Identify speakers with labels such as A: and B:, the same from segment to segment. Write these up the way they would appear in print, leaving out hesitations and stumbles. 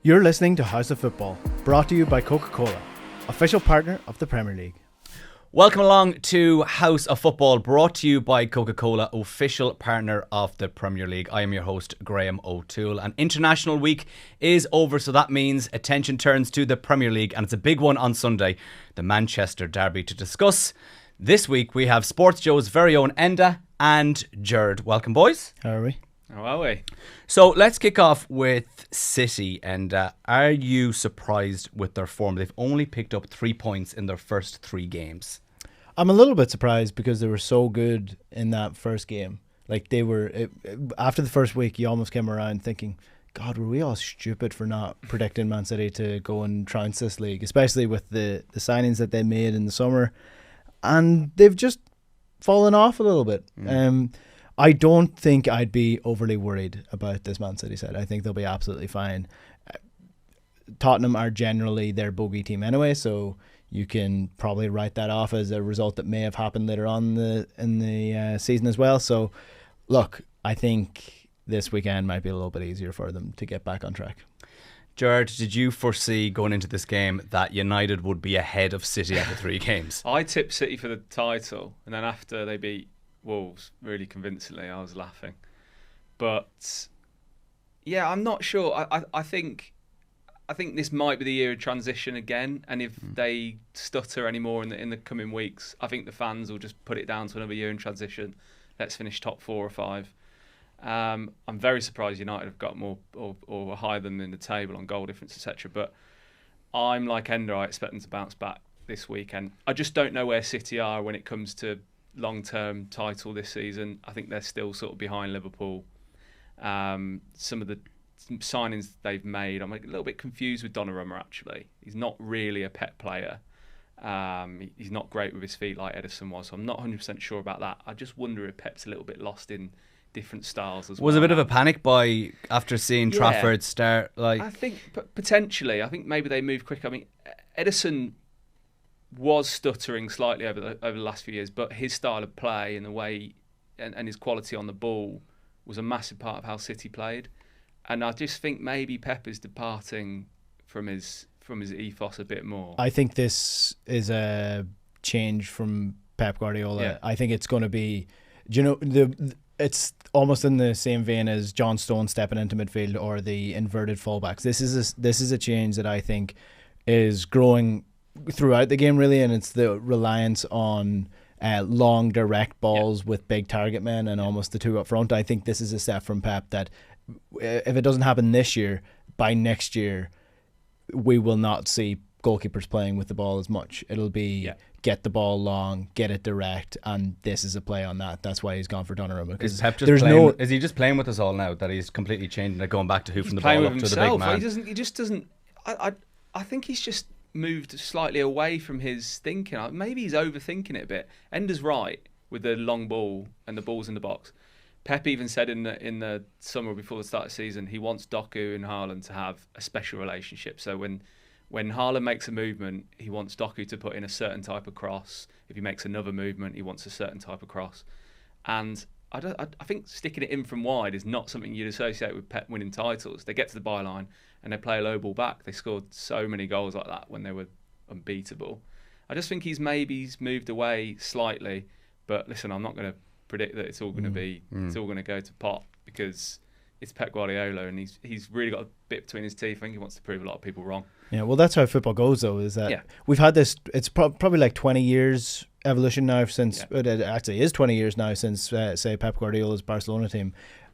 A: You're listening to House of Football, brought to you by Coca-Cola, official partner of the Premier League.
B: Welcome along to House of Football, brought to you by Coca-Cola, official partner of the Premier League. I am your host, Graham O'Toole, and International Week is over, so that means attention turns to the Premier League, and it's a big one on Sunday, the Manchester Derby. To discuss this week, we have Sports Joe's very own Enda and Gerard. Welcome, boys.
A: How are we?
C: How are we?
B: So let's kick off with City. And are you surprised with their form? They've only picked up 3 points in their first 3 games.
A: I'm a little bit surprised because they were so good in that first game. Like they were, after the first week, you almost came around thinking, God, were we all stupid for not predicting Man City to go and trounce this league, especially with the signings that they made in the summer. And they've just fallen off a little bit. I don't think I'd be overly worried about this Man City side. I think they'll be absolutely fine. Tottenham are generally their bogey team anyway, so you can probably write that off as a result that may have happened later on in the season as well. So, look, I think this weekend might be a little bit easier for them to get back on track.
B: Gerard, did you foresee going into this game that United would be ahead of City after 3 games?
C: I tipped City for the title, and then after they beat Wolves really convincingly, I was laughing. But yeah, I'm not sure. I think this might be the year of transition again, and if they stutter anymore in the coming weeks, I think the fans will just put it down to another year in transition. Let's finish top 4 or 5. I'm very surprised United have got more or higher than in the table on goal difference, etc. But I'm like Enda, I expect them to bounce back this weekend. I just don't know where City are when it comes to long-term title this season. I think they're still sort of behind Liverpool. Some of the signings they've made, I'm a little bit confused with Donnarumma actually. He's not really a Pep player. He's not great with his feet like Ederson was, so I'm not 100% sure about that. I just wonder if Pep's a little bit lost in different styles as well.
B: Was a bit of a panic buy after seeing Trafford start?
C: I think potentially. I think maybe they move quick. I mean, Ederson was stuttering slightly over the last few years, but his style of play and the way and his quality on the ball was a massive part of how City played. And I just think maybe Pep is departing from his ethos a bit more.
A: I think this is a change from Pep Guardiola.
C: Yeah.
A: I think it's going to be, it's almost in the same vein as John Stones stepping into midfield or the inverted fullbacks. This is a change that I think is growing throughout the game really, and it's the reliance on long direct balls with big target men and almost the 2 up front. I think this is a step from Pep that if it doesn't happen this year, by next year we will not see goalkeepers playing with the ball as much. It'll be get the ball long, get it direct, and this is a play on that. That's why he's gone for Donnarumma.
B: Is Pep just playing, is he just playing with us all now that he's completely changing it, going back to hoofing the ball up to the big man?
C: He just doesn't. I think he's just moved slightly away from his thinking. Maybe he's overthinking it a bit. Ender's right with the long ball and the balls in the box. Pep even said in the summer before the start of the season he wants Doku and Haaland to have a special relationship. So when Haaland makes a movement, he wants Doku to put in a certain type of cross. If he makes another movement, he wants a certain type of cross. And I think sticking it in from wide is not something you'd associate with Pep winning titles. They get to the byline and they play a low ball back. They scored so many goals like that when they were unbeatable. I just think he's moved away slightly. But listen, I'm not going to predict that it's all going to be it's all going to go to pot because it's Pep Guardiola and he's really got a bit between his teeth. I think he wants to prove a lot of people wrong.
A: Yeah, well, that's how football goes, though. Is that we've had this? It's probably like 20 years evolution now since it actually is 20 years now since say Pep Guardiola's Barcelona team,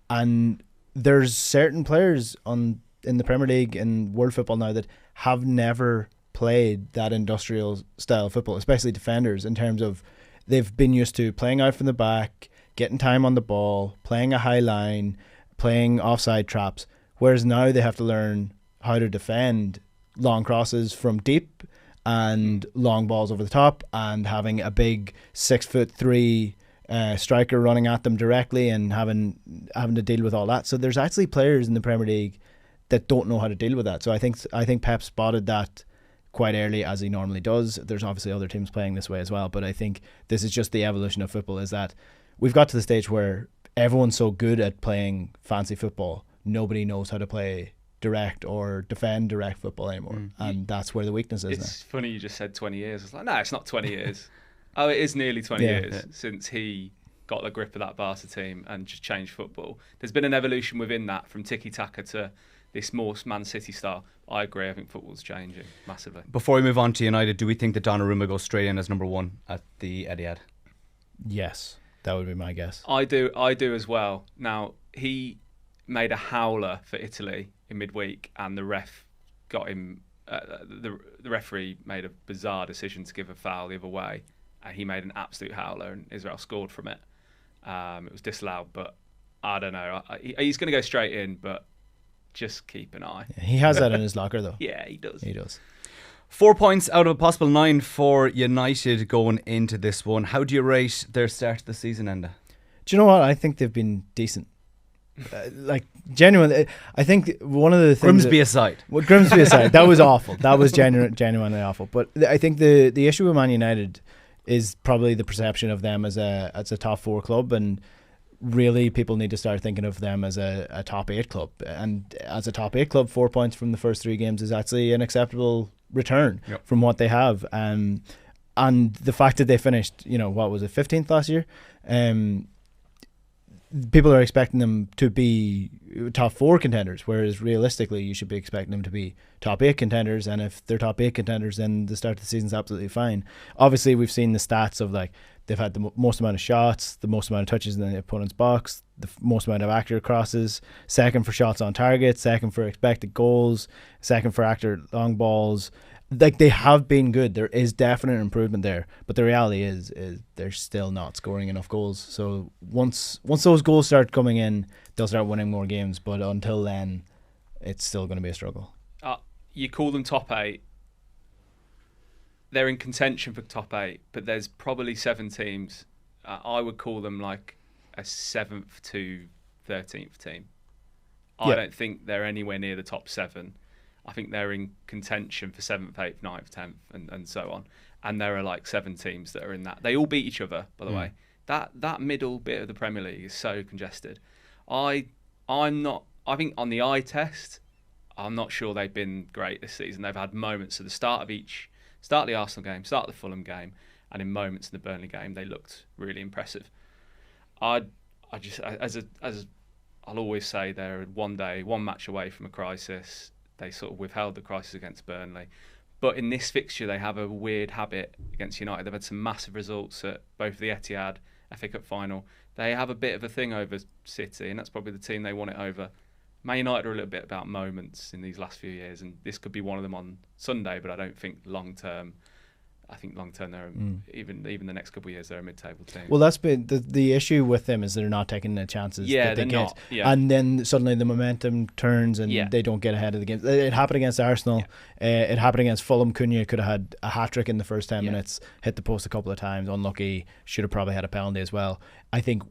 A: and there's certain players in the Premier League and world football now that have never played that industrial style football, especially defenders, in terms of they've been used to playing out from the back, getting time on the ball, playing a high line, playing offside traps, whereas now they have to learn how to defend long crosses from deep and long balls over the top and having a big 6'3" striker running at them directly and having to deal with all that. So there's actually players in the Premier League that don't know how to deal with that. So I think Pep spotted that quite early, as he normally does. There's obviously other teams playing this way as well, but I think this is just the evolution of football, is that we've got to the stage where everyone's so good at playing fancy football, nobody knows how to play direct or defend direct football anymore, and that's where the weakness is.
C: It's funny you just said 20 years. It's like, no, it's not 20 years. Oh, it is nearly 20 years since he got the grip of that Barca team and just changed football. There's been an evolution within that from tiki-taka to this more Man City style. I agree. I think football's changing massively.
B: Before we move on to United, do we think that Donnarumma goes straight in as number 1 at the Etihad?
A: Yes, that would be my guess.
C: I do as well. Now, he made a howler for Italy in midweek, and the ref got him. The referee made a bizarre decision to give a foul the other way, and he made an absolute howler, and Israel scored from it. It was disallowed, but I don't know. He's going to go straight in, but just keep an eye.
A: He has that in his locker, though.
C: Yeah, he does.
A: He does.
B: 4 points out of a possible 9 for United going into this one. How do you rate their start to the season, Enda? Do
A: you know what? I think they've been decent. Genuinely, I think one of the things.
B: Grimsby aside.
A: Well, Grimsby aside, that was awful. That was genuinely awful. But I think the issue with Man United is probably the perception of them as a top 4 club, and really people need to start thinking of them as a top 8 club. And as a top 8 club, 4 points from the first 3 games is actually an acceptable return from what they have. And the fact that they finished, what was it, 15th last year? People are expecting them to be top 4 contenders, whereas realistically you should be expecting them to be top 8 contenders, and if they're top 8 contenders, then the start of the season's absolutely fine. Obviously we've seen the stats of they've had the most amount of shots, the most amount of touches in the opponent's box, the most amount of accurate crosses, second for shots on target, second for expected goals, second for accurate long balls. They have been good. There is definite improvement there, but the reality is they're still not scoring enough goals. So once those goals start coming in, they'll start winning more games. But until then, it's still going to be a struggle.
C: You call them top 8. They're in contention for top 8, but there's probably 7 teams. I would call them like a 7th to 13th team. I don't think they're anywhere near the top 7. I think they're in contention for 7th, 8th, 9th, 10th, and so on. And there are like 7 teams that are in that. They all beat each other, by the way. That middle bit of the Premier League is so congested. I'm not. I think on the eye test, I'm not sure they've been great this season. They've had moments at the start of the Arsenal game, start of the Fulham game, and in moments in the Burnley game, they looked really impressive. I'll always say they're one match away from a crisis. They sort of withheld the crisis against Burnley. But in this fixture, they have a weird habit against United. They've had some massive results at both the Etihad, FA Cup final. They have a bit of a thing over City, and that's probably the team they want it over. Man United are a little bit about moments in these last few years, and this could be one of them on Sunday, but I don't think long-term... I think long-term, they're even the next couple of years, they're a mid-table team.
A: Well, that's been the issue with them, is they're not taking the chances that they get.
C: Not,
A: and then suddenly the momentum turns and they don't get ahead of the game. It happened against Arsenal. It happened against Fulham. Cunha could have had a hat-trick in the first 10 minutes, hit the post a couple of times, unlucky, should have probably had a penalty as well. I think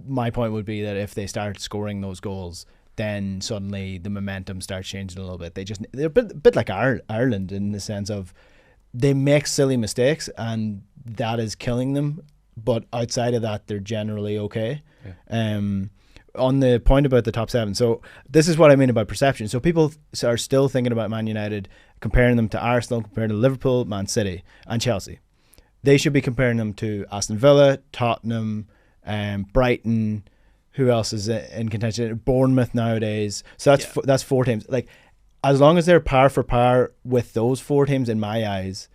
A: my point would be that if they start scoring those goals, then suddenly the momentum starts changing a little bit. They're a bit like Ireland in the sense of they make silly mistakes and that is killing them, but outside of that they're generally okay. On the point about the top 7, so this is what I mean about perception. So people are still thinking about Man United, comparing them to Arsenal, comparing to Liverpool, Man City and Chelsea. They should be comparing them to Aston Villa, Tottenham, Brighton. Who else is in contention? Bournemouth nowadays. So that's 4 teams. As long as they're par for par with those 4 teams, in my eyes,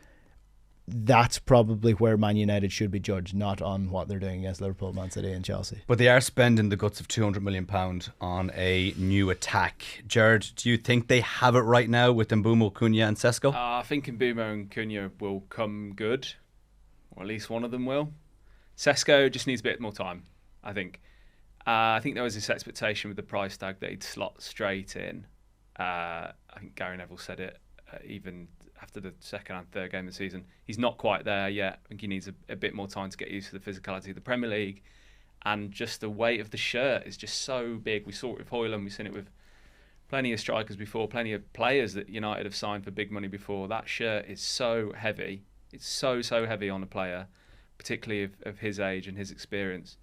A: that's probably where Man United should be judged, not on what they're doing against Liverpool, Man City and Chelsea.
B: But they are spending the guts of £200 million on a new attack. Gerard, do you think they have it right now with Mbeumo, Cunha and Sesko?
C: I think Mbeumo and Cunha will come good, or at least one of them will. Sesko just needs a bit more time, I think. I think there was this expectation with the price tag that he'd slot straight in. I think Gary Neville said it even after the second and third game of the season. He's not quite there yet. I think he needs a bit more time to get used to the physicality of the Premier League, and just the weight of the shirt is just so big. We saw it with Højlund, we've seen it with plenty of strikers before, plenty of players that United have signed for big money before. That shirt is so heavy. It's so heavy on a player, particularly of his age and his experience.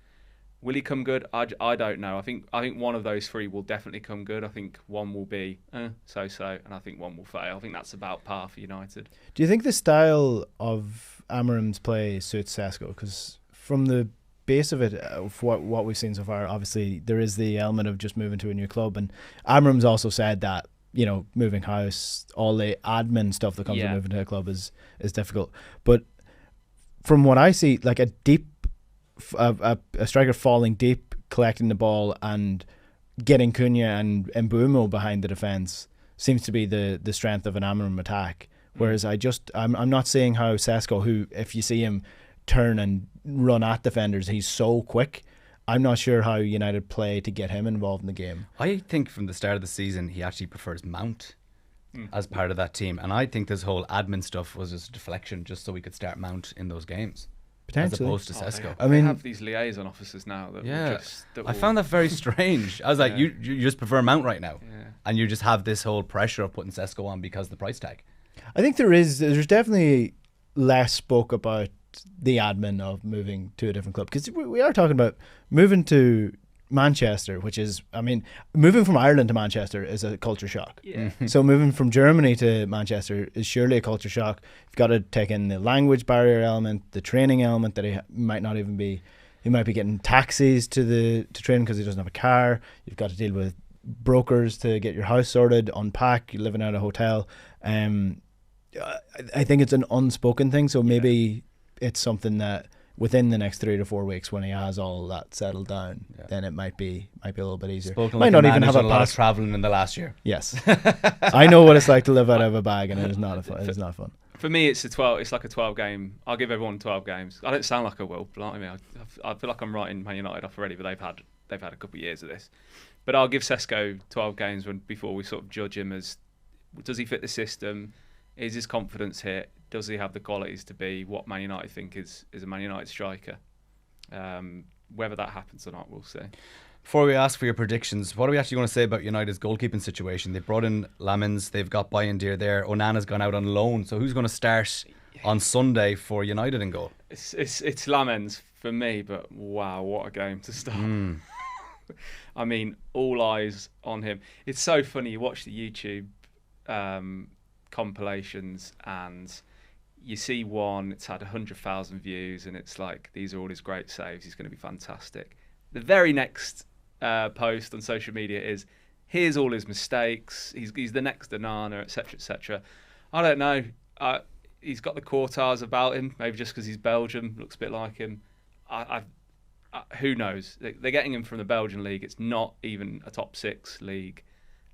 C: Will he come good? I don't know. I think one of those three will definitely come good. I think one will be so-so, and I think one will fail. I think that's about par for United.
A: Do you think the style of Amarim's play suits Sesko? Because from the base of it, of what we've seen so far, obviously there is the element of just moving to a new club, and Amarim's also said that, you know, moving house, all the admin stuff that comes with moving to a club is difficult. But from what I see, like a striker falling deep, collecting the ball and getting Cunha and Mbeumo behind the defence seems to be the strength of an Amarim attack. Whereas I'm not seeing how Sesko, who, if you see him turn and run at defenders, he's so quick. I'm not sure how United play to get him involved in the game.
B: I think from the start of the season he actually prefers Mount as part of that team, and I think this whole admin stuff was just a deflection just so we could start Mount in those games. As opposed to Sesko.
C: They have these liaison officers now that
B: I found that very strange. I was like, you just prefer Mount right now, and you just have this whole pressure of putting Sesko on because of the price tag.
A: I think there's definitely less spoke about the admin of moving to a different club, because we are talking about moving to Manchester, which is, I mean, moving from Ireland to Manchester is a culture shock. So moving from Germany to Manchester is surely a culture shock. You've got to take in the language barrier element, the training element, that he might not even be. He might be getting taxis to train because he doesn't have a car. You've got to deal with brokers to get your house sorted, unpack. You're living out of a hotel. I think it's an unspoken thing. So maybe it's something that within the next 3 to 4 weeks, when he has all that settled down, then it might be a little bit easier.
B: Spoken might like not even have a lot of traveling in the last year.
A: Yes, I know what it's like to live out of a bag, and it is not fun.
C: For me, it's like a 12 game. I'll give everyone 12 games. I don't sound like I will, but I feel like I'm writing Man United off already. But they've had a couple of years of this. But I'll give Sesko 12 games before we sort of judge him as, does he fit the system? Is his confidence hit? Does he have the qualities to be what Man United think is a Man United striker? Whether that happens or not, we'll see.
B: Before we ask for your predictions, what are we actually going to say about United's goalkeeping situation? They've brought in Lamens, they've got Bayindir there. Onana's gone out on loan, so who's going to start on Sunday for United in goal?
C: It's Lamens for me, but wow, what a game to start. I mean, all eyes on him. It's so funny, you watch the YouTube compilations and you see one, it's had 100,000 views, and it's like, these are all his great saves, he's going to be fantastic. The very next post on social media is, here's all his mistakes, he's the next Onana, etc, etc. I don't know, he's got the Courtois about him, maybe just because he's Belgian, looks a bit like him. Who knows? They're getting him from the Belgian league. It's not even a top 6 league.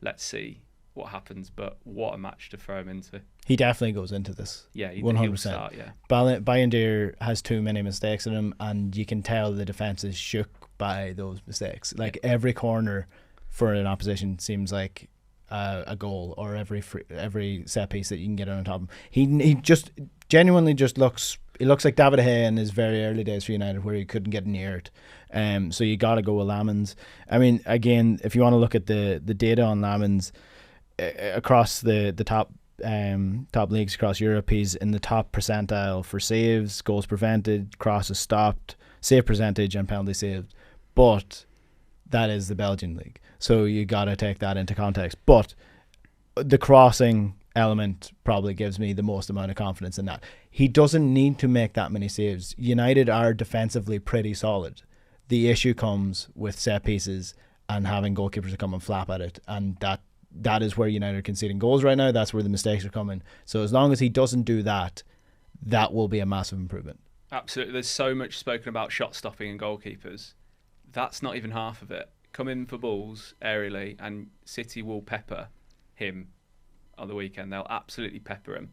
C: Let's see what happens, but what a match to throw him into.
A: He definitely goes into this.
C: Yeah,
A: 100%.
C: Start, yeah.
A: Bayindir has too many mistakes in him, and you can tell the defence is shook by those mistakes. Like every corner for an opposition seems like a goal, or every set piece that you can get on top of him. He just genuinely just looks. He looks like David De Gea in his very early days for United, where he couldn't get near it. So you got to go with Lamens. I mean, again, if you want to look at the data on Lamens across the top leagues across Europe, he's in the top percentile for saves, goals prevented, crosses stopped, save percentage, and penalty saved. But that is the Belgian league, so you got to take that into context. But the crossing element probably gives me the most amount of confidence in that. He doesn't need to make that many saves. United are defensively pretty solid. The issue comes with set pieces and having goalkeepers to come and flap at it, and that is where United are conceding goals right now. That's where the mistakes are coming. So as long as he doesn't do that, that will be a massive improvement.
C: Absolutely. There's so much spoken about shot stopping and goalkeepers. That's not even half of it. Come in for balls aerially, and City will pepper him on the weekend. They'll absolutely pepper him.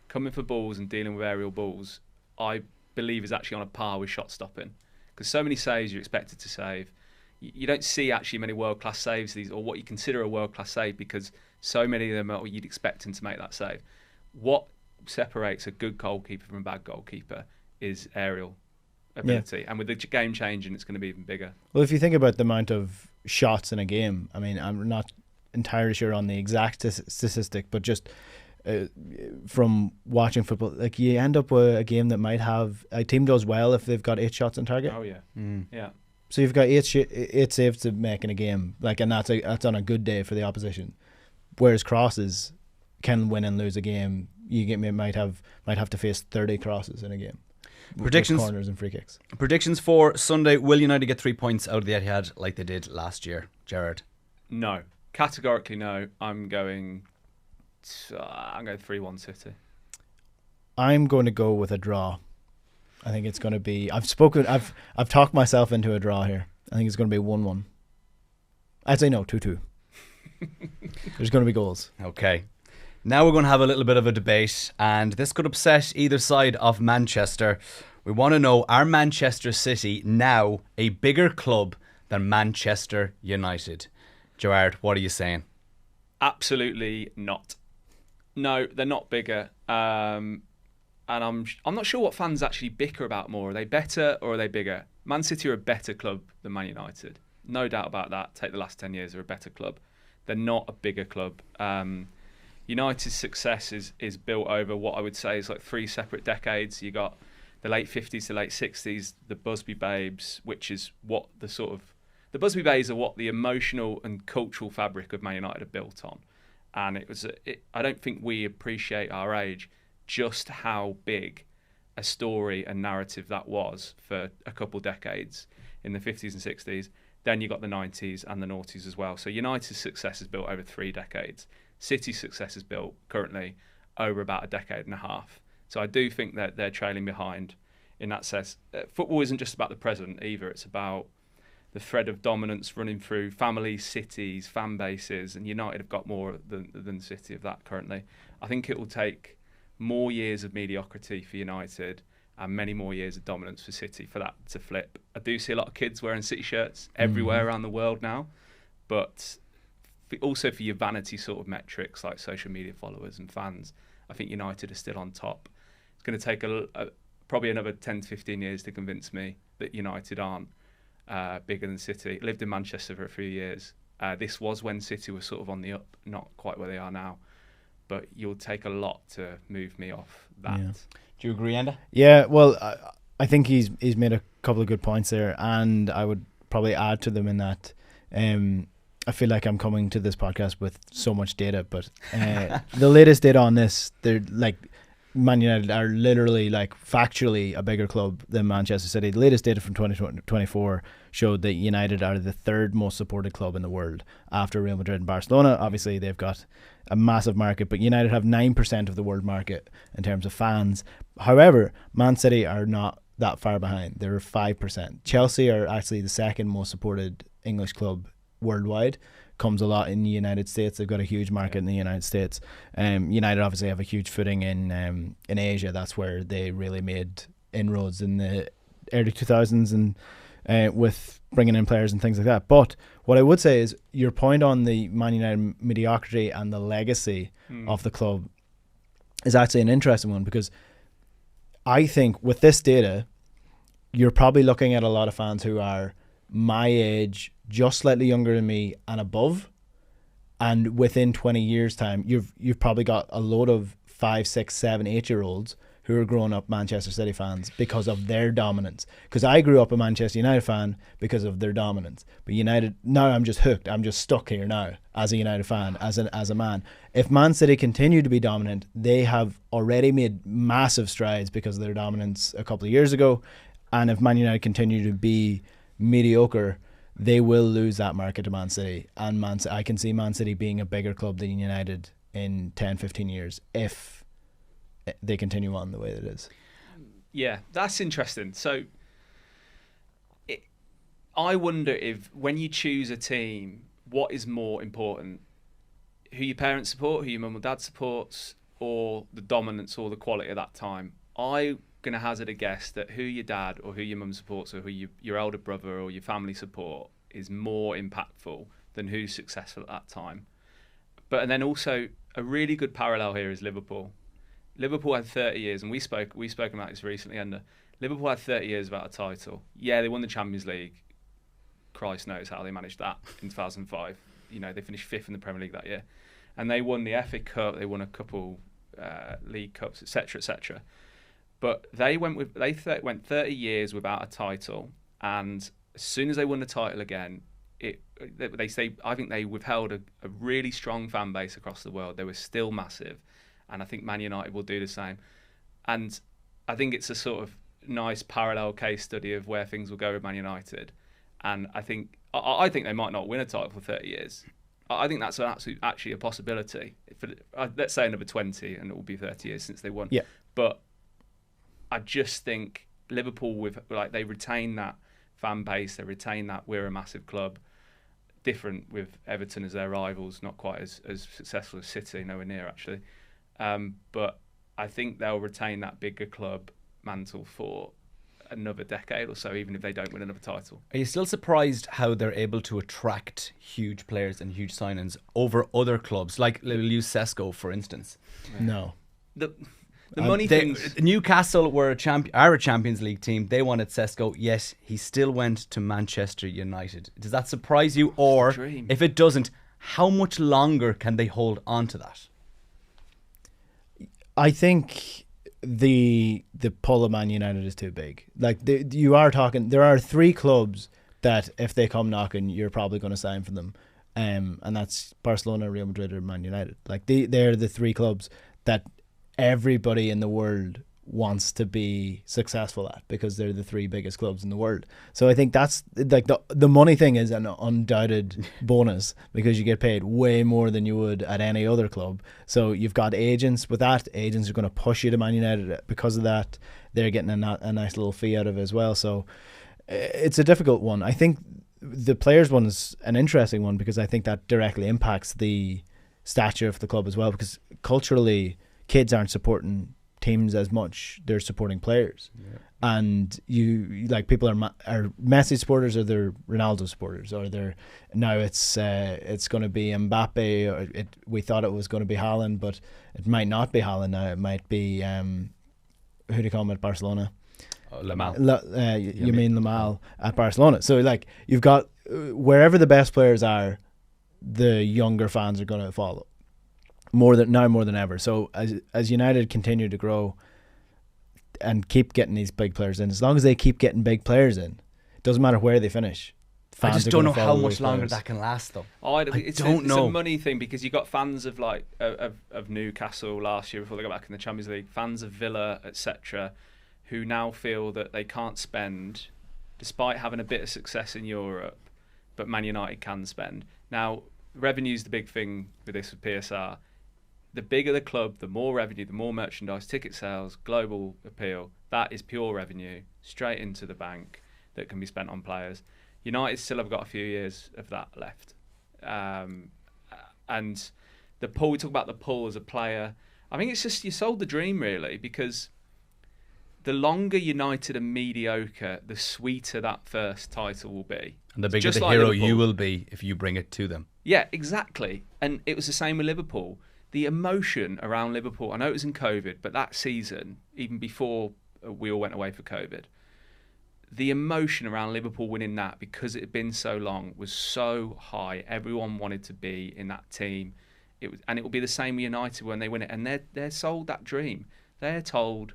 C: Coming for balls and dealing with aerial balls, I believe, is actually on a par with shot stopping, because so many saves you're expected to save. You don't see actually many world-class saves, or what you consider a world-class save, because so many of them are you'd expect him to make that save. What separates a good goalkeeper from a bad goalkeeper is aerial ability, and with the game changing, it's going to be even bigger. Well,
A: if you think about the amount of shots in a game, I mean, I'm not entirely sure on the exact statistic, but just from watching football, like, you end up with a game that might have, a team does well if they've got 8 shots on target.
C: Oh yeah, yeah.
A: So you've got eight saves to make in a game, and that's on a good day for the opposition. Whereas crosses can win and lose a game. Might have to face 30 crosses in a game.
B: Predictions,
A: corners and free kicks.
B: Predictions for Sunday. Will United get 3 points out of the Etihad like they did last year, Gerard?
C: No, categorically no. I'm going 3-1 City.
A: I'm going to go with a draw. I think it's going to be. I've talked myself into a draw here. I think it's going to be 1-1. I'd say no, 2-2. There's going to be goals.
B: Okay. Now we're going to have a little bit of a debate, and this could upset either side of Manchester. We want to know, are Manchester City now a bigger club than Manchester United? Gerard, what are you saying?
C: Absolutely not. No, they're not bigger. And I'm not sure what fans actually bicker about more. Are they better or are they bigger? Man City are a better club than Man United. No doubt about that. Take the last 10 years, they're a better club. They're not a bigger club. United's success is built over what I would say is like 3 separate decades. You got the late 50s to late 60s, the Busby Babes, which is what the Busby Babes are what the emotional and cultural fabric of Man United are built on. And I don't think we appreciate our age just how big a story and narrative that was for a couple decades in the 50s and 60s. Then you got the 90s and the noughties as well. So United's success is built over 3 decades. City's success is built currently over about a decade and a half. So I do think that they're trailing behind in that sense. Football isn't just about the present either. It's about the thread of dominance running through families, cities, fan bases, and United have got more than City of that currently. I think it will take more years of mediocrity for United and many more years of dominance for City for that to flip. I do see a lot of kids wearing City shirts everywhere around the world now, but also for your vanity sort of metrics like social media followers and fans, I think United are still on top. It's going to take probably another 10 to 15 years to convince me that United aren't bigger than City. I lived in Manchester for a few years. This was when City was sort of on the up, not quite where they are now. But you'll take a lot to move me off that.
B: Yeah. Do you agree, Enda?
A: Yeah, well, I think he's made a couple of good points there, and I would probably add to them in that I feel like I'm coming to this podcast with so much data, but the latest data on this, they're like Man United are literally like factually a bigger club than Manchester City. The latest data from 2024 showed that United are the 3rd most supported club in the world after Real Madrid and Barcelona. Obviously, they've got a massive market, but United have 9% of the world market in terms of fans. However, Man City are not that far behind. They're 5%. Chelsea are actually the 2nd most supported English club worldwide. Comes a lot in the United States. They've got a huge market in the United States. United obviously have a huge footing in Asia. That's where they really made inroads in the early 2000s and with bringing in players and things like that. But what I would say is your point on the Man United mediocrity and the legacy of the club is actually an interesting one, because I think with this data, you're probably looking at a lot of fans who are my age, just slightly younger than me and above, and within 20 years time you've probably got a load of 5, 6, 7, 8-year-olds who are growing up Manchester City fans because of their dominance. Because I grew up a Manchester United fan because of their dominance, but United, now I'm just hooked, I'm just stuck here now as a United fan, as a man. If Man City continue to be dominant, they have already made massive strides because of their dominance a couple of years ago, and if Man United continue to be mediocre, they will lose that market to Man City. And I can see Man City being a bigger club than United in 10, 15 years if they continue on the way that it is.
C: Yeah, that's interesting. So I wonder if when you choose a team, what is more important? Who your parents support, who your mum or dad supports, or the dominance or the quality at that time? I'm going to hazard a guess that who your dad or who your mum supports or who your elder brother or your family support is more impactful than who's successful at that time. And then also a really good parallel here is Liverpool. Liverpool had 30 years, and we spoke about this recently, and Liverpool had 30 years without a title. Yeah, they won the Champions League. Christ knows how they managed that in 2005. They finished 5th in the Premier League that year. And they won the FA Cup, they won a couple League Cups, etc., etc. But they went 30 years without a title, and as soon as they won the title again, they say, I think they withheld a really strong fan base across the world. They were still massive, and I think Man United will do the same. And I think it's a sort of nice parallel case study of where things will go with Man United. And I think they might not win a title for 30 years. I think that's actually a possibility. Let's say another 20, and it will be 30 years since they won.
A: Yeah.
C: But I just think Liverpool, they retain that fan base, they retain that we're a massive club. Different with Everton as their rivals, not quite as successful as City, nowhere near actually. But I think they'll retain that bigger club mantle for another decade or so, even if they don't win another title.
B: Are you still surprised how they're able to attract huge players and huge signings over other clubs? Like, we'll use Sesko, for instance.
A: No.
C: The money things...
B: Newcastle are a Champions League team. They wanted Sesko. Yes, he still went to Manchester United. Does that surprise you? Or, if it doesn't, how much longer can they hold on to that?
A: I think the pull of Man United is too big. Like, you are talking, there are 3 clubs that if they come knocking, you're probably going to sign for them, and that's Barcelona, Real Madrid, or Man United. Like, they're the 3 clubs that everybody in the world wants to be successful at, because they're the 3 biggest clubs in the world. So I think that's like the money thing is an undoubted bonus, because you get paid way more than you would at any other club. So you've got agents. With that, agents are going to push you to Man United. Because of that, they're getting a nice little fee out of it as well. So it's a difficult one. I think the players one is an interesting one, because I think that directly impacts the stature of the club as well, because culturally kids aren't supporting teams as much, they're supporting players. And you like, people are Messi supporters, or they're Ronaldo supporters, or they're now it's going to be Mbappe, or we thought it was going to be Haaland, but it might not be Haaland now. It might be who do you call him at Barcelona?
B: Lamal.
A: You mean Lamal at Barcelona. So like, you've got wherever the best players are, the younger fans are going to follow more than ever. So as United continue to grow and keep getting these big players in, as long as they keep getting big players in, it doesn't matter where they finish.
B: I just don't know how much longer that can last, though.
C: It's a money thing, because you got fans of of Newcastle last year before they got back in the Champions League, fans of Villa, etc., who now feel that they can't spend, despite having a bit of success in Europe, but Man United can spend. Now, revenue's the big thing with this with PSR. The bigger the club, the more revenue, the more merchandise, ticket sales, global appeal. That is pure revenue straight into the bank that can be spent on players. United still have got a few years of that left. And the pull, we talk about the pull as a player. I think it's just, you sold the dream, really, because the longer United are mediocre, the sweeter that first title will be.
B: And the bigger the hero you will be if you bring it to them.
C: Yeah, exactly. And it was the same with Liverpool. The emotion around Liverpool, I know it was in COVID, but that season, even before we all went away for COVID, the emotion around Liverpool winning that, because it had been so long, was so high. Everyone wanted to be in that team. And it will be the same with United when they win it. And they're sold that dream. They're told,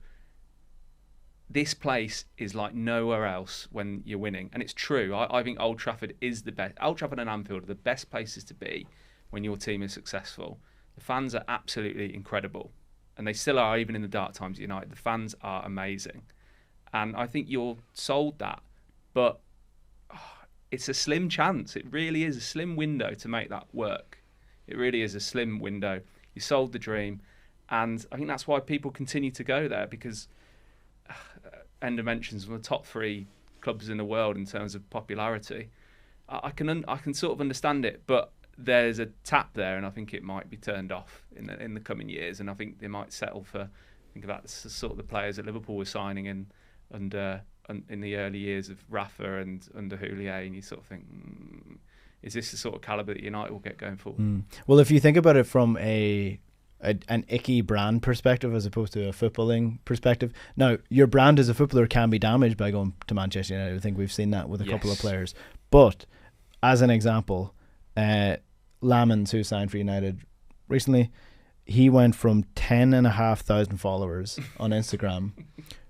C: this place is like nowhere else when you're winning. And it's true. I think Old Trafford is the best. Old Trafford and Anfield are the best places to be when your team is successful. The fans are absolutely incredible, and they still are, even in the dark times at United. The fans are amazing, and I think you're sold that, but it's a slim chance. It really is a slim window to make that work. It really is a slim window. You sold the dream, and I think that's why people continue to go there, because Enda mentions one of the top 3 clubs in the world in terms of popularity. I can sort of understand it, but there's a tap there, and I think it might be turned off in the coming years. And I think they might settle for, think about the sort of the players that Liverpool were signing in in the early years of Rafa and under Houllier, and you sort of think, is this the sort of calibre that United will get going forward?
A: Well, if you think about it from an icky brand perspective as opposed to a footballing perspective, now your brand as a footballer can be damaged by going to Manchester United. I think we've seen that with a couple of players. But as an example, Lamens, who signed for United recently, he went from 10,500 followers on Instagram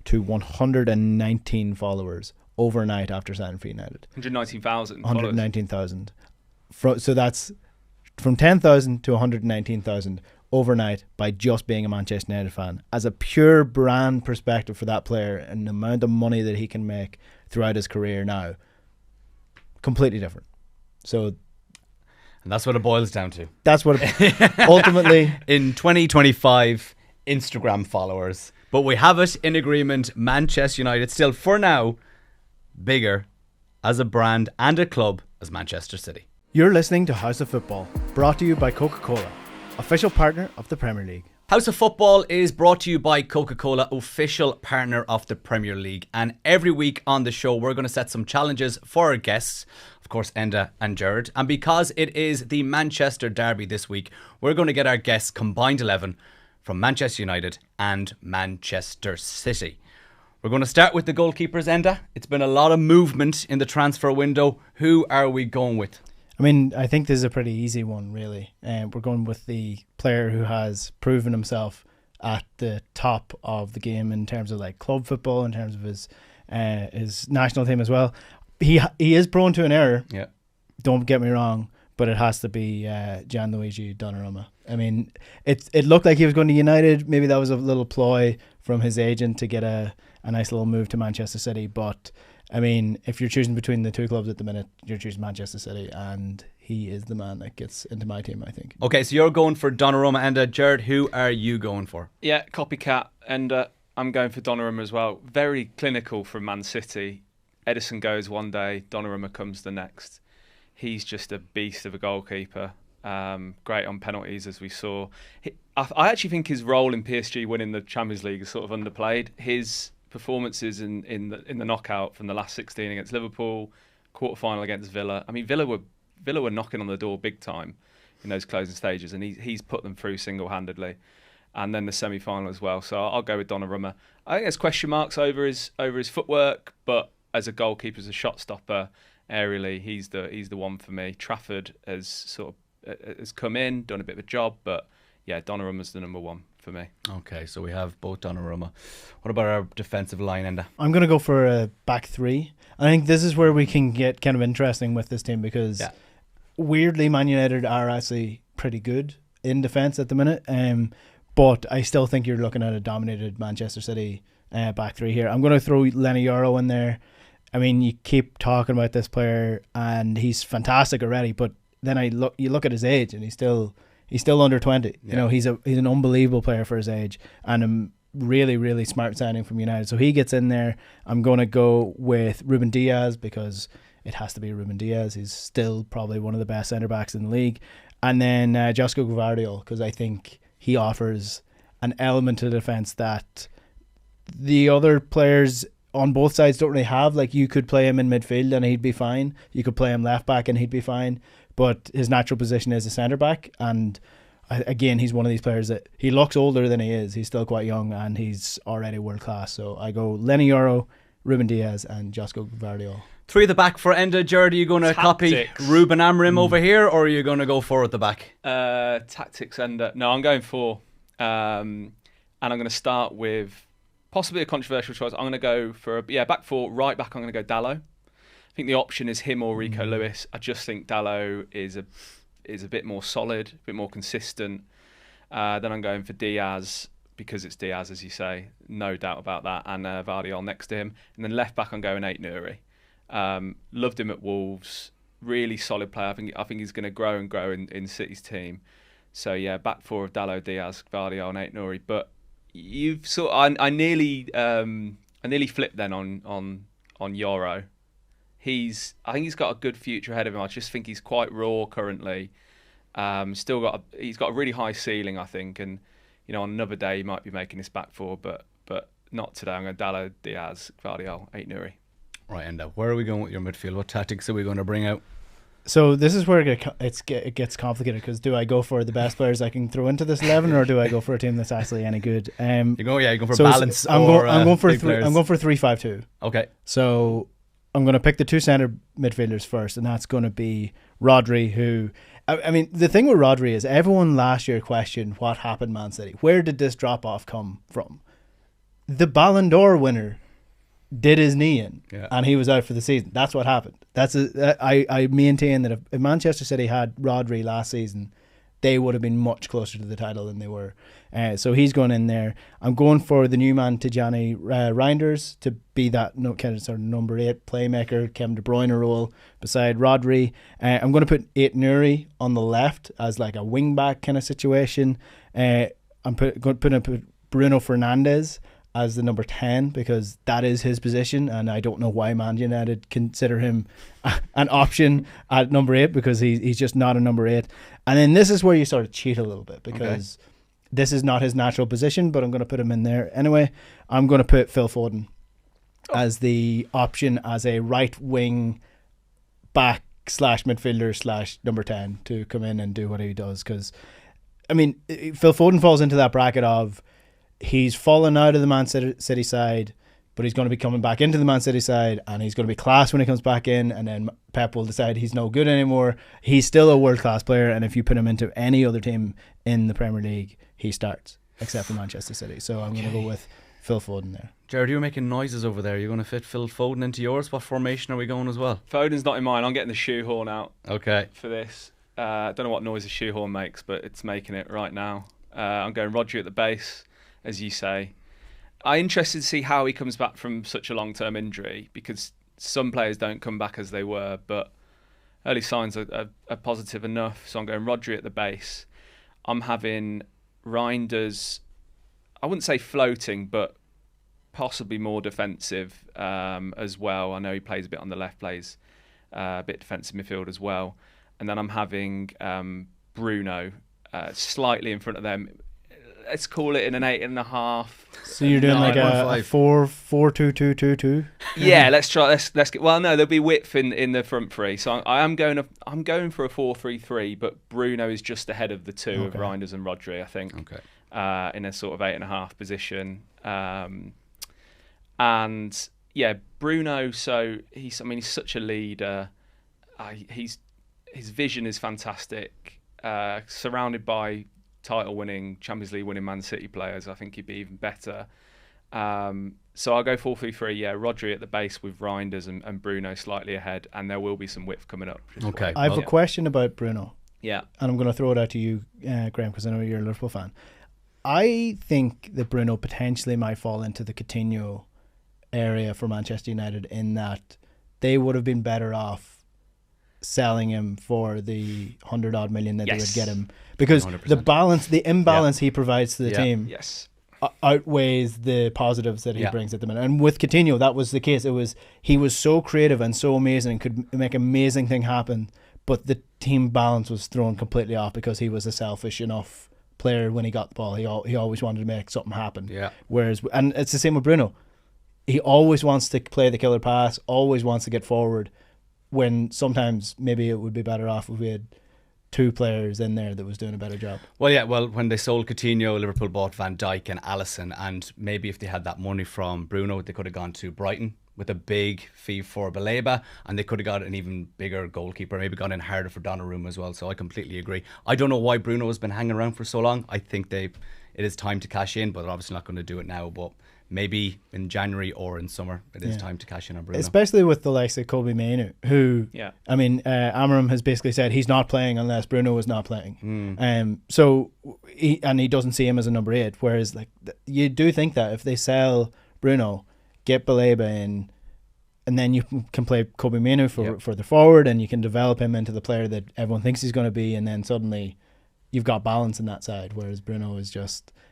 A: to 119 followers overnight after signing for United.
C: 119,000.
A: 119,000. So that's from 10,000 to 119,000 overnight by just being a Manchester United fan. As a pure brand perspective for that player and the amount of money that he can make throughout his career now, completely different. So,
B: and that's what it boils down to.
A: That's what it, ultimately
B: in 2025 Instagram followers. But we have it in agreement. Manchester United still, for now, bigger as a brand and a club as Manchester City.
A: You're listening to House of Football, brought to you by Coca-Cola, official partner of the Premier League.
B: House of Football is brought to you by Coca-Cola, official partner of the Premier League. And every week on the show, we're going to set some challenges for our guests, of course, Enda and Gerard. And because it is the Manchester Derby this week, we're going to get our guests combined 11 from Manchester United and Manchester City. We're going to start with the goalkeepers, Enda. It's been a lot of movement in the transfer window. Who are we going with?
A: I mean, I think this is a pretty easy one, really. We're going with the player who has proven himself at the top of the game in terms of like club football, in terms of his national team as well. He is prone to an error.
B: Yeah,
A: don't get me wrong, but it has to be Gianluigi Donnarumma. I mean, it looked like he was going to United. Maybe that was a little ploy from his agent to get a nice little move to Manchester City, but I mean, if you're choosing between the two clubs at the minute, you're choosing Manchester City, and he is the man that gets into my team, I think.
B: Okay, so you're going for Donnarumma, and Gerard, who are you going for?
C: Yeah, copycat, and I'm going for Donnarumma as well. Very clinical from Man City. Edison goes one day, Donnarumma comes the next. He's just a beast of a goalkeeper. Great on penalties, as we saw. I actually think his role in PSG winning the Champions League is sort of underplayed. His performances in the knockout from the last 16 against Liverpool, quarter-final against Villa. I mean, Villa were knocking on the door big time in those closing stages, and he's put them through single-handedly. And then the semi-final as well. So I'll go with Donnarumma. I think there's question marks over his footwork, but as a goalkeeper, as a shot stopper, aerially, he's the one for me. Trafford has come in, done a bit of a job, but yeah, Donnarumma's the number one for me.
B: Okay, so we have both Donnarumma. What about our defensive line, Enda?
A: I'm going to go for a back three. I think this is where we can get kind of interesting with this team because weirdly, Man United are actually pretty good in defence at the minute. But I still think you're looking at a dominated Manchester City back three here. I'm going to throw Lenny Yoro in there. I mean, you keep talking about this player and he's fantastic already, but then you look at his age and he's still under 20. Yeah. You know, he's an unbelievable player for his age and a really, really smart signing from United. So he gets in there. I'm going to go with Ruben Diaz because it has to be Ruben Diaz. He's still probably one of the best centre-backs in the league. And then Josko Gvardiol, because I think he offers an element to the defence that the other players on both sides don't really have. Like, you could play him in midfield and he'd be fine. You could play him left back and he'd be fine. But his natural position is a centre back, and again, he's one of these players that he looks older than he is. He's still quite young, and he's already world class. So I go Lenny Yoro, Ruben Diaz, and Josko Gvardiol.
B: Three at the back for Enda. Gerard, are you going to copy Ruben Amorim over here, or are you going to go four at the back?
C: Tactics, Enda. No, I'm going four, and I'm going to start with possibly a controversial choice. I'm going to go for back four. Right back, I'm going to go Dalot. I think the option is him or Rico Lewis. I just think Dalot is a bit more solid, a bit more consistent. Then I'm going for Diaz because it's Diaz, as you say, no doubt about that, and Gvardiol next to him. And then left back, I'm going Aït-Nouri. Loved him at Wolves, really solid player. I think he's going to grow and grow in City's team. So yeah, back four of Dalot, Diaz, Gvardiol, and Aït-Nouri. But you've I nearly flipped then on Yoro. I think he's got a good future ahead of him. I just think he's quite raw currently. He's got a really high ceiling, I think, and on another day he might be making this back four, but not today. I'm going Dalot, Diaz, Gvardiol, Aït-Nouri.
B: Right, Enda, where are we going with your midfield? What tactics are we going to bring out?
A: So this is where it gets complicated, because do I go for the best players I can throw into this 11, or do I go for a team that's actually any good?
B: You go for balance.
A: I'm going for 3-5-2.
B: Okay.
A: So I'm going to pick the two centre midfielders first, and that's going to be Rodri, who... I mean, the thing with Rodri is everyone last year questioned what happened Man City. Where did this drop-off come from? The Ballon d'Or winner did his knee in,
B: Yeah.
A: and he was out for the season. That's what happened. I maintain that if Manchester City had Rodri last season, they would have been much closer to the title than they were. So he's going in there. I'm going for the new man, Tijani Reinders, to be that kind of sort of number 8 playmaker, Kevin De Bruyne role beside Rodri. I'm going to put Nuri on the left as like a wing back kind of situation. I'm going to put Bruno Fernandez as the number 10 because that is his position, and I don't know why Man United consider him an option at number 8 because he's just not a number 8. And then this is where you sort of cheat a little bit because this is not his natural position, but I'm going to put him in there anyway. I'm going to put Phil Foden as the option as a right wing back / midfielder / number 10 to come in and do what he does, because I mean Phil Foden falls into that bracket of he's fallen out of the Man City side, but he's going to be coming back into the Man City side, and he's going to be class when he comes back in, and then Pep will decide he's no good anymore. He's still a world-class player, and if you put him into any other team in the Premier League, he starts, except for Manchester City. So I'm going to go with Phil Foden there.
B: Gerard, you were making noises over there. You're going to fit Phil Foden into yours? What formation are we going as well?
C: Foden's not in mine. I'm getting the shoehorn out
B: for
C: this. I don't know what noise a shoehorn makes, but it's making it right now. I'm going Rodri at the base, as you say. I'm interested to see how he comes back from such a long-term injury, because some players don't come back as they were, but early signs are positive enough. So I'm going Rodri at the base. I'm having Reinders, I wouldn't say floating, but possibly more defensive as well. I know he plays a bit on the left, plays a bit defensive midfield as well. And then I'm having Bruno slightly in front of them. Let's call it in an 8.5.
A: So you're doing like a 4-4-2-2-2-2.
C: Yeah, let's try. Let's get. Well, no, there'll be width in the front three. So I'm going for a 4-3-3, but Bruno is just ahead of the two of Reinders and Rodri, I think.
B: Okay.
C: In a sort of 8.5 position. And yeah, Bruno. So he's such a leader. His vision is fantastic. Surrounded by title-winning, Champions League-winning Man City players, I think he'd be even better. So I'll go 4-3-3. Yeah, Rodri at the base with Reinders and Bruno slightly ahead, and there will be some width coming up.
B: Okay.
A: I have a question about Bruno.
C: Yeah.
A: And I'm going to throw it out to you, Graham, because I know you're a Liverpool fan. I think that Bruno potentially might fall into the Coutinho area for Manchester United, in that they would have been better off selling him for the 100-odd million that they would get him, because 100%. the imbalance he provides to the team outweighs the positives that he brings at the minute. And with Coutinho, that was the case. He was so creative and so amazing and could make amazing thing happen, but the team balance was thrown completely off because he was a selfish enough player. When he got the ball, he always wanted to make something happen. Whereas, and it's the same with Bruno, he always wants to play the killer pass, always wants to get forward, when sometimes maybe it would be better off if we had two players in there that was doing a better job.
B: Well, when they sold Coutinho, Liverpool bought Van Dijk and Alisson, and maybe if they had that money from Bruno, they could have gone to Brighton with a big fee for Baleba, and they could have got an even bigger goalkeeper, maybe gone in harder for Donnarumma as well. So I completely agree. I don't know why Bruno has been hanging around for so long. I think it is time to cash in, but they're obviously not going to do it now. But maybe in January or in summer, it is time to cash in on Bruno. Especially
A: with the likes of Kobe Mainoo, who, I mean, Amarim has basically said he's not playing unless Bruno is not playing. So he doesn't see him as a number 8. Whereas, like, you do think that if they sell Bruno, get Baleba in, and then you can play Kobe Mainoo for the forward, and you can develop him into the player that everyone thinks he's going to be, and then suddenly you've got balance in that side. Whereas Bruno is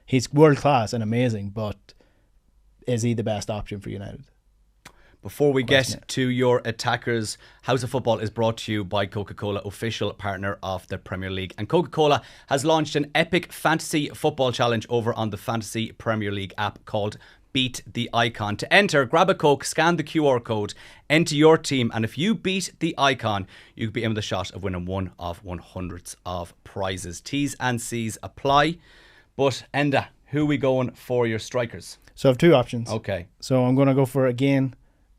A: he's world class and amazing, but is he the best option for United?
B: Before we get to your attackers, House of Football is brought to you by Coca-Cola, official partner of the Premier League. And Coca-Cola has launched an epic fantasy football challenge over on the Fantasy Premier League app called Beat the Icon. To enter, grab a Coke, scan the QR code, enter your team, and if you beat the icon, you could be in with a shot of winning one of 100 of prizes. T's and C's apply. But Enda, who are we going for your strikers?
A: So I have two options.
B: Okay.
A: So I'm going to go for, again,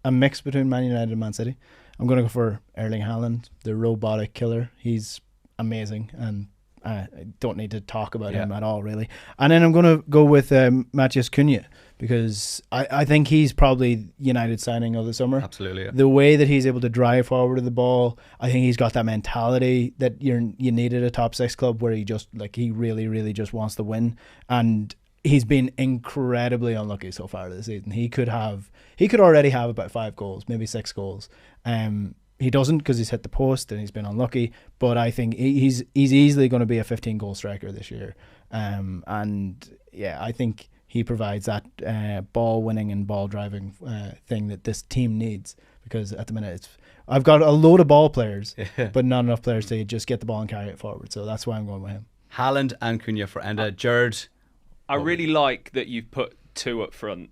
A: a mix between Man United and Man City. I'm going to go for Erling Haaland, the robotic killer. He's amazing, and I don't need to talk about him at all, really. And then I'm going to go with Matheus Cunha, because I think he's probably United signing of the summer.
B: Absolutely. Yeah.
A: The way that he's able to drive forward to the ball, I think he's got that mentality that you need at a top 6 club, where he really, really just wants to win. And he's been incredibly unlucky so far this season. He could already have about 5 goals, maybe 6 goals. He doesn't, because he's hit the post and he's been unlucky. But I think he's easily going to be a 15-goal striker this year. And yeah, I think he provides that ball winning and ball driving thing that this team needs, because at the minute I've got a load of ball players, but not enough players to just get the ball and carry it forward. So that's why I'm going with him.
B: Haaland and Cunha for Enda. Gerard.
C: I really like that you've put 2 up front.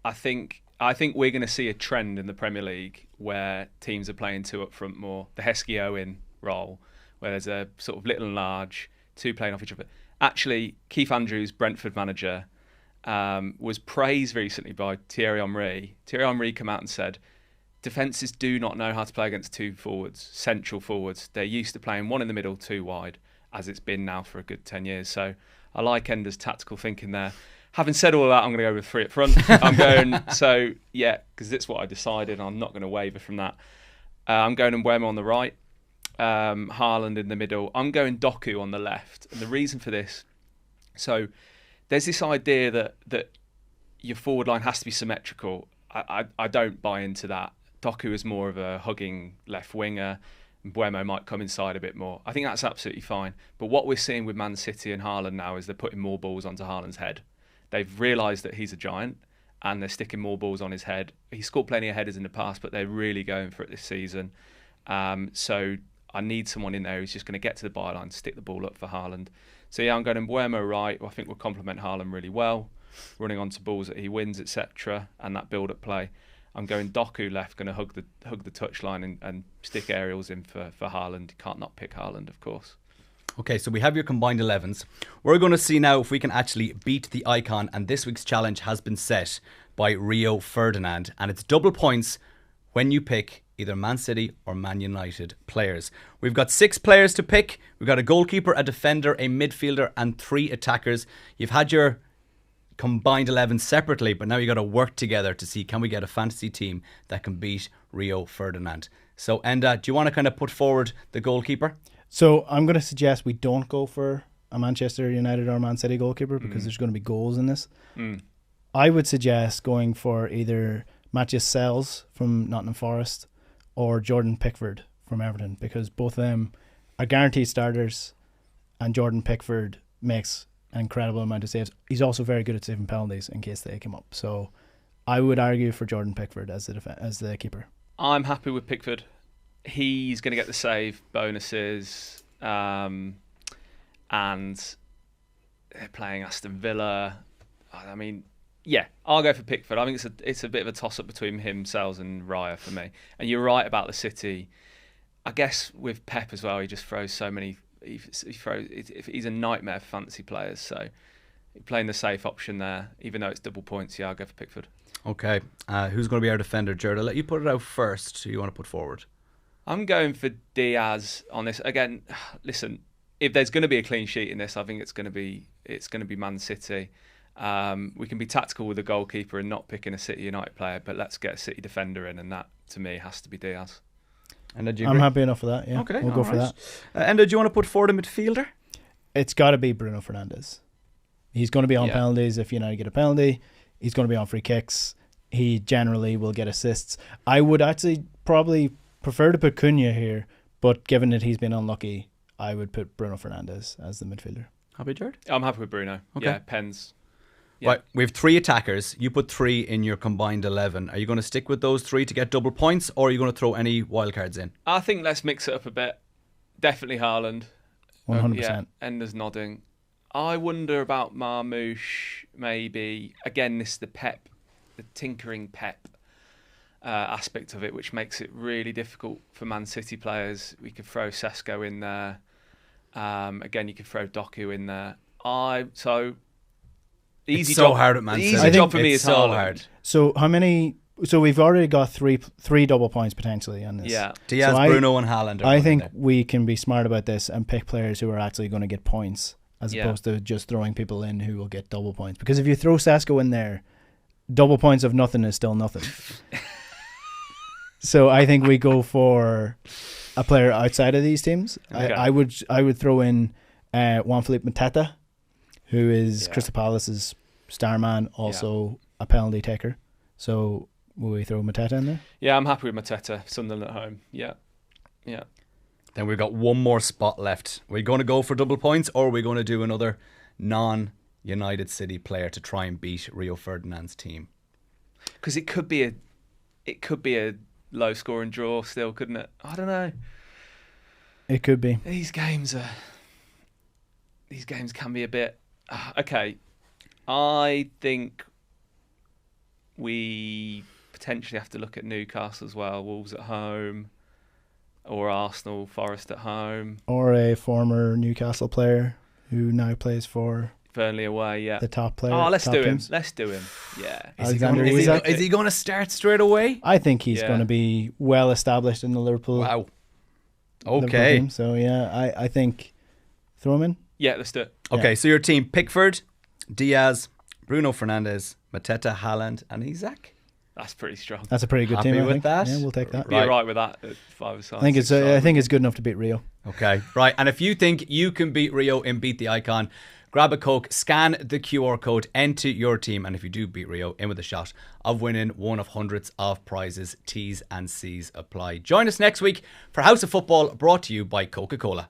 C: I think we're going to see a trend in the Premier League where teams are playing 2 up front more. The Heskey Owen role, where there's a sort of little and large, 2 playing off each other. Actually, Keith Andrews, Brentford manager, was praised recently by Thierry Henry. Thierry Henry came out and said, defences do not know how to play against 2 forwards, central forwards. They're used to playing 1 in the middle, 2 wide, as it's been now for a good 10 years. So I like Enda's tactical thinking there. Having said all of that, I'm going to go with 3 up front. Because that's what I decided. I'm not going to waver from that. I'm going Mbeumo on the right, Haaland in the middle. I'm going Doku on the left. And the reason for this, so there's this idea that your forward line has to be symmetrical. I don't buy into that. Doku is more of a hugging left winger. Mbeumo might come inside a bit more. I think that's absolutely fine. But what we're seeing with Man City and Haaland now is they're putting more balls onto Haaland's head. They've realised that he's a giant, and they're sticking more balls on his head. He scored plenty of headers in the past, but they're really going for it this season. So I need someone in there who's just going to get to the byline, stick the ball up for Haaland. So yeah, I'm going Mbeumo right. I think we'll complement Haaland really well, running onto balls that he wins, etc., and that build-up play. I'm going Doku left, going to hug the touchline and stick aerials in for Haaland. You can't not pick Haaland, of course.
B: Okay, so we have your combined 11s. We're going to see now if we can actually beat the icon, and this week's challenge has been set by Rio Ferdinand, and it's double points when you pick either Man City or Man United players. We've got 6 players to pick. We've got a goalkeeper, a defender, a midfielder, and 3 attackers. You've had your combined 11 separately, but now you got to work together to see, can we get a fantasy team that can beat Rio Ferdinand? So Enda, do you want to kind of put forward the goalkeeper?
A: So I'm going to suggest we don't go for a Manchester United or Man City goalkeeper, because there's going to be goals in this. I would suggest going for either Matthias Sells from Nottingham Forest or Jordan Pickford from Everton, because both of them are guaranteed starters, and Jordan Pickford makes an incredible amount of saves. He's also very good at saving penalties in case they come up. So I would argue for Jordan Pickford as the keeper.
C: I'm happy with Pickford. He's going to get the save bonuses, and they're playing Aston Villa. I mean, yeah, I'll go for Pickford. I think it's a bit of a toss-up between him, Sells and Raya for me. And you're right about the City. I guess with Pep as well, he just throws so many. He's a nightmare for fantasy players. So playing the safe option there, even though it's double points, yeah, I'll go for Pickford.
B: Okay, who's going to be our defender, Gerard? I'll let you put it out first. Who you want to put forward?
C: I'm going for Diaz on this. Again, listen, if there's going to be a clean sheet in this, I think it's going to be Man City. We can be tactical with the goalkeeper and not picking a City United player, but let's get a City defender in, and that to me has to be Diaz.
B: And do you
A: I'm
B: agree?
A: happy enough with that. Yeah,
B: okay,
A: we'll go for that.
B: And do you want to put forward a midfielder?
A: It's got to be Bruno Fernandez. He's going to be on penalties if United get a penalty. He's going to be on free kicks. He generally will get assists. I would actually probably prefer to put Cunha here, but given that he's been unlucky, I would put Bruno Fernandes as the midfielder.
B: Happy, Gerard?
C: I'm happy with Bruno. Okay. Yeah, Pens.
B: Yeah. Right, we have 3 attackers. You put 3 in your combined 11. Are you going to stick with those 3 to get double points, or are you going to throw any wildcards in?
C: I think let's mix it up a bit. Definitely Haaland.
A: 100%.
C: Yeah, Enda's nodding. I wonder about Marmoush, maybe. Again, this is the tinkering Pep aspect of it, which makes it really difficult for Man City players. We could throw Sesko in there. Again, you could throw Doku in there.
B: Easy job. Hard at Man City.
C: Easy job for me is
B: so
C: Haaland.
B: hard.
A: So how many So we've already got three double points potentially on this.
C: Yeah.
B: Diaz,
A: So
B: Bruno and Haaland.
A: I think we can be smart about this and pick players who are actually going to get points as
C: Yeah.
A: opposed to just throwing people in who will get double points. Because if you throw Sesko in there, double points of nothing is still nothing. So I think we go for a player outside of these teams.
C: Okay.
A: I would throw in Juan-Philippe Mateta, who is
C: Yeah.
A: Crystal Palace's star man, also a penalty taker. So will we throw Mateta in there?
C: Yeah, I'm happy with Mateta. Sunderland at home. Yeah.
B: Then we've got one more spot left. We're going to go for double points, or are we going to do another non-United City player to try and beat Rio Ferdinand's team?
C: Because it could be a low scoring draw still, couldn't it? I don't know.
A: It could be.
C: These games can be a bit okay. I think we potentially have to look at Newcastle as well. Wolves at home, or Arsenal, Forest at home,
A: Or a former Newcastle player who now plays for
C: Burnley away. Yeah.
A: the top player.
C: Oh, let's
A: top
C: do him.
A: teams.
C: Let's do him. Yeah.
A: Alexander Isak.
B: Is he going to start straight away?
A: I think he's
C: Yeah.
A: going to be well established in the Liverpool.
B: Wow.
A: Liverpool
B: Okay.
A: team. So yeah, I think throw him in.
C: Yeah, let's do it.
B: Okay,
A: Yeah.
B: so your team: Pickford, Diaz, Bruno Fernandez, Mateta, Haaland, and Isak.
C: That's pretty strong.
A: That's a pretty good
B: Happy
A: team. I
B: with
A: think.
B: that?
A: Yeah, we'll take that.
C: Be
B: Right.
C: alright with that at 5-a-side.
A: I think it's
C: 6-a-side.
A: I think it's good enough to beat Rio.
B: Okay, right. And if you think you can beat Rio and beat the Icon, grab a Coke, scan the QR code, enter your team, and if you do beat Rio, in with a shot of winning one of hundreds of prizes. T's and C's apply. Join us next week for House of Football, brought to you by Coca-Cola.